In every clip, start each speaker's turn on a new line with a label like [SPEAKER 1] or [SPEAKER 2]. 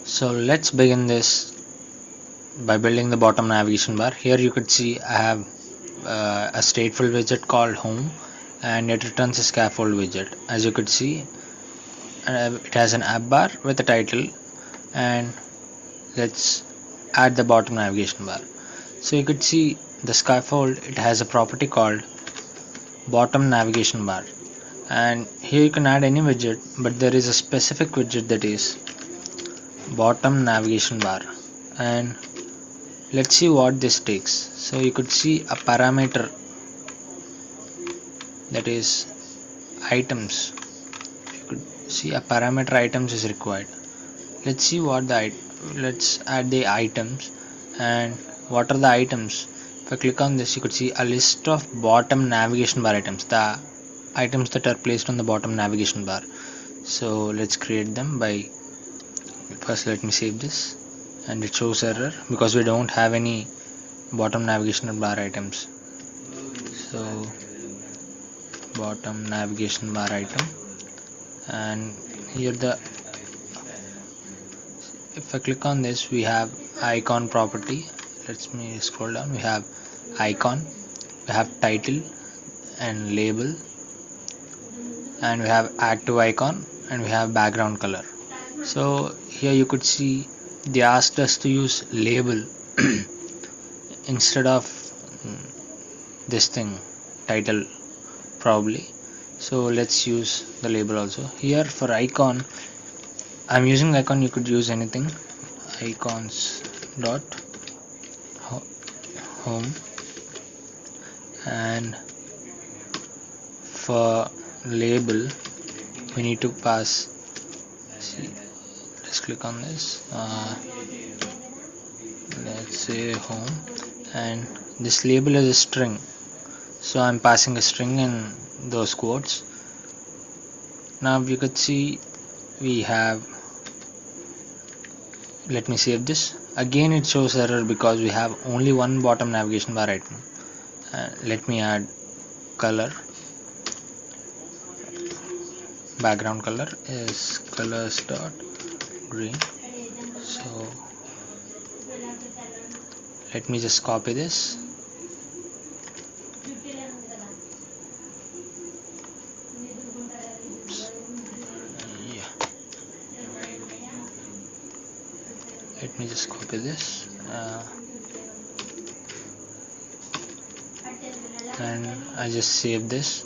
[SPEAKER 1] So let's begin this by building the bottom navigation bar. Here you could see I have a stateful widget called home, and it returns a scaffold widget. As you could see, it has an app bar with a title, and let's add the bottom navigation bar. So you could see the scaffold, it has a property called bottom navigation bar, and here you can add any widget, but there is a specific widget that is bottom navigation bar. And let's see what this takes. So you could see a parameter that is items. You could see a parameter items is required. Let's see what let's add the items. And what are the items? If I click on this, you could see a list of bottom navigation bar items, the items that are placed on the bottom navigation bar. So let's create them by, first let me save this, and it shows error because we don't have any bottom navigation bar items. So bottom navigation bar item, and here if I click on this, we have icon property. Let me scroll down. We have icon, we have title and label, and we have add to icon, and we have background color. So here you could see they asked us to use label instead of this thing, title probably. So let's use the label also. Here for icon, I'm using icon, you could use anything. Icons dot home, and for label we need to pass, see, let's click on this, let's say home, and this label is a string, so I'm passing a string in those quotes. Now you could see we have, let me save this. Again it shows error because we have only one bottom navigation bar item. Let me add color. Background color is colors dot green. So let me just copy this. Let me just copy this, and I just save this.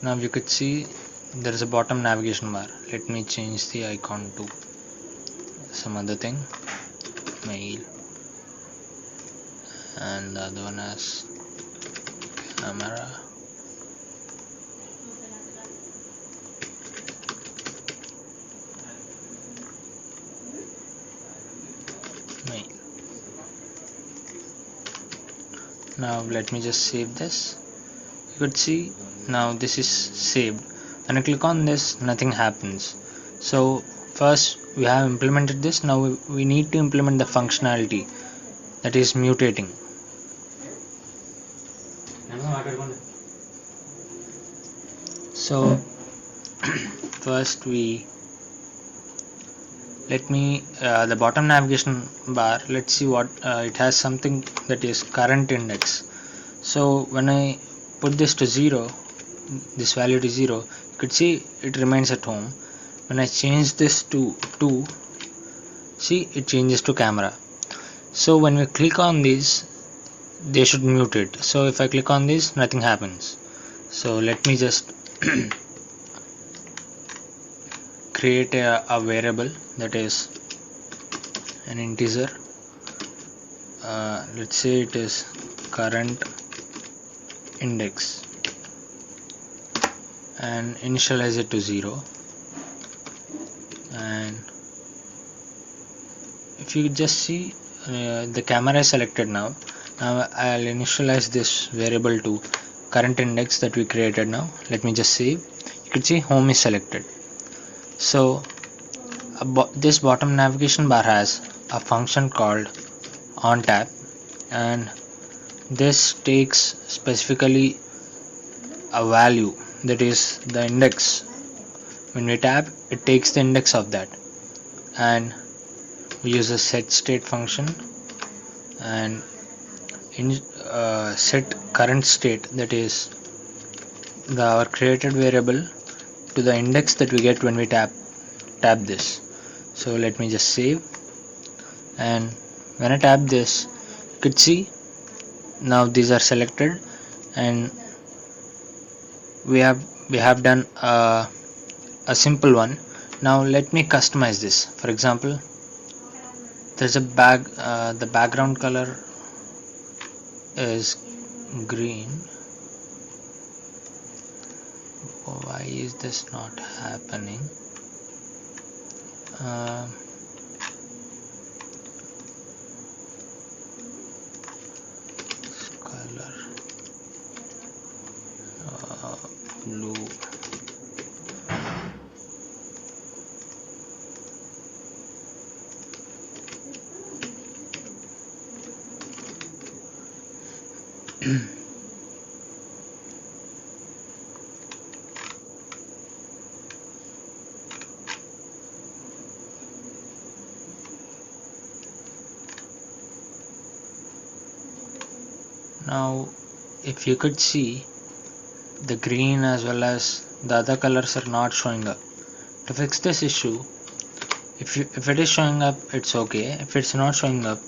[SPEAKER 1] Now you could see there is a bottom navigation bar. Let me change the icon to some other thing, mail, and the other one as camera. Mail. Now let me just save this. You could see now this is saved. When I click on this, nothing happens. So first we have implemented this. Now we need to implement the functionality, that is mutating. So first the bottom navigation bar, let's see what it has, something that is current index. So when I put this to 0, this value to 0, you could see it remains at home. When I change this to 2, see, it changes to camera. So when we click on these, they should mutate. So if I click on this, nothing happens. So let me just create a variable that is an integer. Let's say it is current index, and initialize it to 0. And if you just see, the camera is selected now. Now I'll initialize this variable to current index that we created. Now let me just save. You can see home is selected. So this bottom navigation bar has a function called onTap, and this takes specifically a value, that is the index. When we tap, it takes the index of that, and we use a set state function and set current state, that is our created variable, to the index that we get when we tap this. So let me just save, and when I tap this, you could see now these are selected, and we have done a simple one. Now let me customize this. For example, there's a the background color is green. Why is this not happening? Color blue. Now if you could see, the green as well as the other colors are not showing up. To fix this issue, if it is showing up, it's okay. If it's not showing up,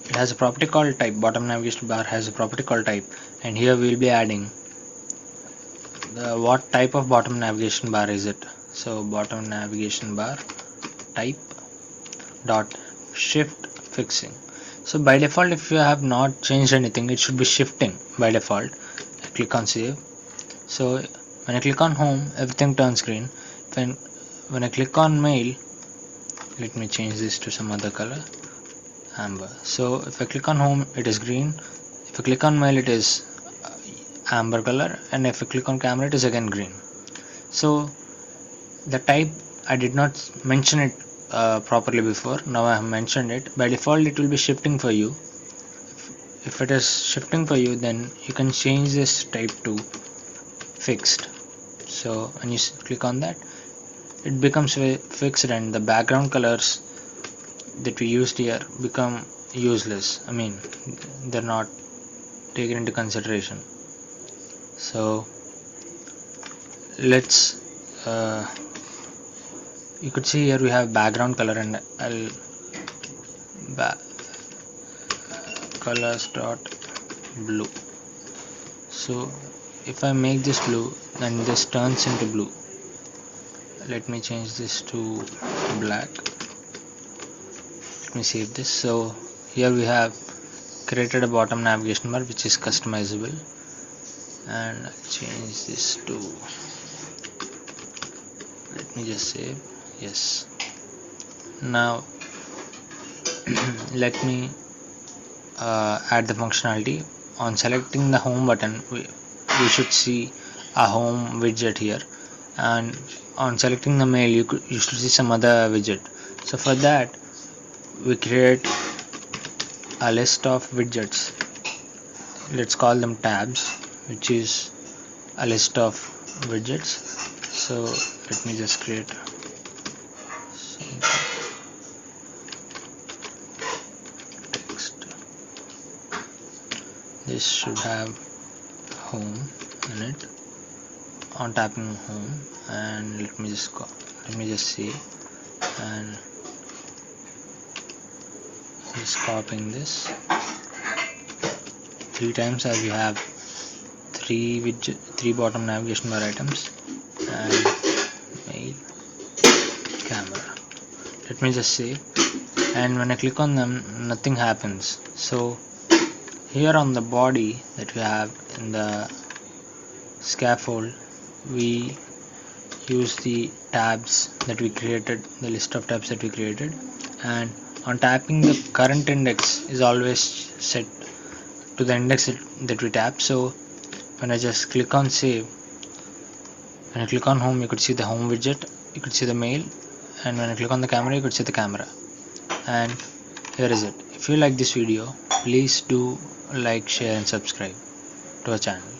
[SPEAKER 1] it has a property called type. Bottom navigation bar has a property called type, and here we will be adding what type of bottom navigation bar is it. So bottom navigation bar type dot shift fixing. So by default, if you have not changed anything, it should be shifting by default. I click on save. So when I click on home, everything turns green. When I click on mail, let me change this to some other color, amber. So if I click on home, it is green. If I click on mail, it is amber color, and if I click on camera, it is again green. So the type, I did not mention it properly before. Now I have mentioned it. By default, it will be shifting for you. If it is shifting for you, then you can change this type to fixed. So when you click on that, it becomes fixed, and the background colors that we used here become useless. I mean, they're not taken into consideration. So let's you could see here we have background color, and I'll colors dot blue. So if I make this blue, then this turns into blue. Let me change this to black. Let me save this. So here we have created a bottom navigation bar which is customizable, and I'll change this to, let me just save. Yes. Now let me add the functionality. On selecting the home button, we should see a home widget here, and on selecting the mail, you should see some other widget. So for that, we create a list of widgets. Let's call them tabs, which is a list of widgets. So let me just create text. This should have home in it. On tapping home, and let me just see, and just copying this 3 times, as we have 3 bottom navigation bar items, and mail, camera. Let me just save, and when I click on them, nothing happens. So here on the body that we have in the scaffold, we use the tabs that we created, the list of tabs that we created, and on tapping, the current index is always set to the index that we tap. So when I just click on save, when I click on home, you could see the home widget, you could see the mail, and when I click on the camera, you could see the camera. And here is it. If you like this video, please do like, share and subscribe to our channel.